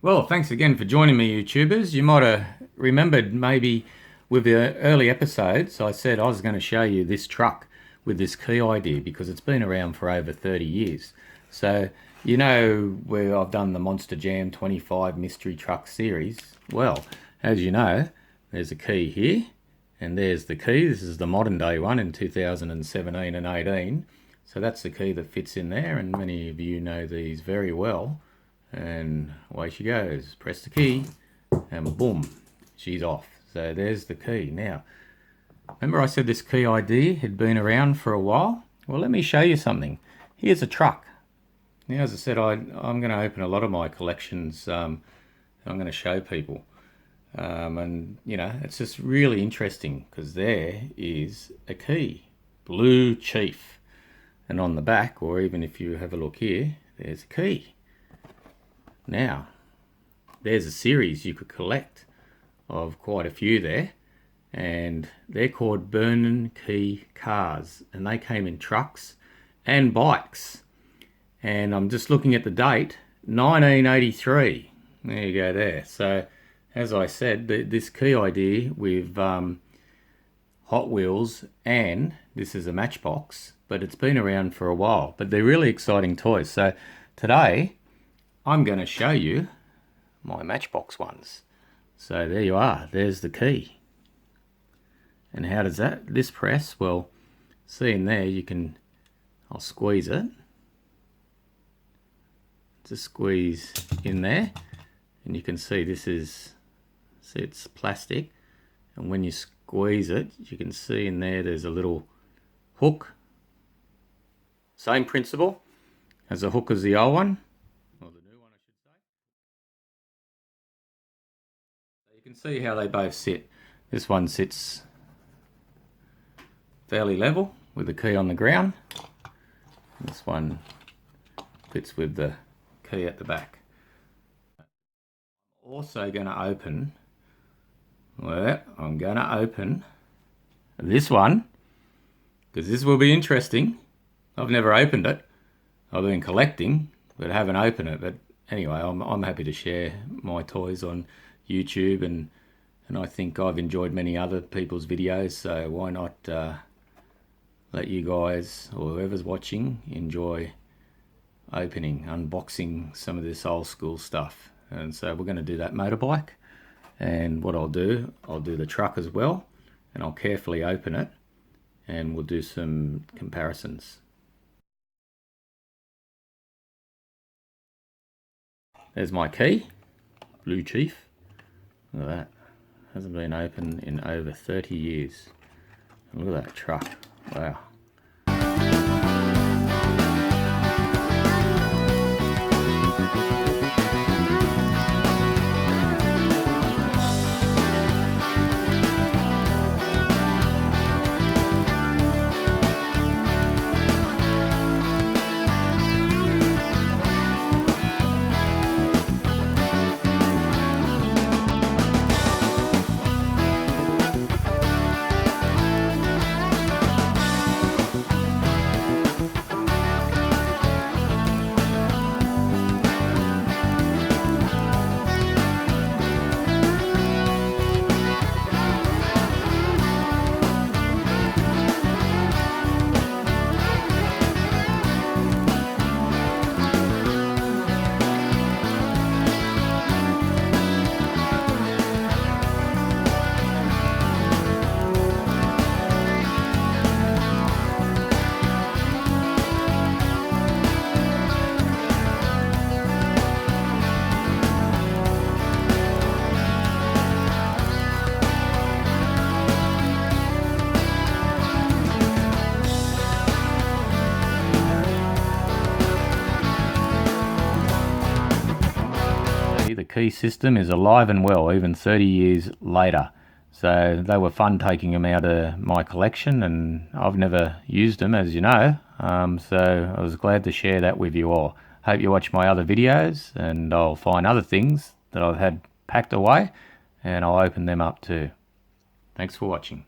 Well, thanks again for joining me, YouTubers. You might have remembered maybe with the early episodes, I said I was going to show you this truck with this key idea because it's been around for over 30 years. So, you know where I've done the Monster Jam 25 Mystery Truck series? Well, as you know, there's a key here, and there's the key. This is the modern day one in 2017 and 18. So that's the key that fits in there, and many of you know these very well. And away she goes. Press the key and boom, she's off. So there's the key. Now, remember I said this key idea had been around for a while? Well, let me show you something. Here's a truck. Now, as I said, I'm going to open a lot of my collections. I'm going to show people. And, you know, it's just really interesting because there is a key. Blue Chief. And on the back, or even if you have a look here, there's a key. Now, there's a series you could collect of quite a few there, and they're called Burnin key cars, and they came in trucks and bikes. And I'm just looking at the date, 1983. There you go there. So, as I said, this key idea with Hot Wheels, and this is a Matchbox, but it's been around for a while. But they're really exciting toys. So today, I'm going to show you my Matchbox ones. So there you are, there's the key. And how does this press? Well, see in there, I'll squeeze it. Just squeeze in there, and you can see it's plastic. And when you squeeze it, you can see in there's a little hook. Same principle as a hook as the old one. You can see how they both sit. This one sits fairly level with the key on the ground. This one fits with the key at the back. I'm also going to open, this one because this will be interesting. I've never opened it. I've been collecting but haven't opened it. But anyway, I'm happy to share my toys on YouTube, and I think I've enjoyed many other people's videos, so why not let you guys or whoever's watching enjoy unboxing some of this old school stuff. And so we're going to do that motorbike, and what I'll do the truck as well, and I'll carefully open it and we'll do some comparisons. There's my key, Blue Chief. Look at that. Hasn't been open in over 30 years. And look at that truck. Wow. The key system is alive and well even 30 years later. So they were fun taking them out of my collection, and I've never used them, as you know. So I was glad to share that with you all. Hope you watch my other videos, and I'll find other things that I've had packed away and I'll open them up too. Thanks for watching.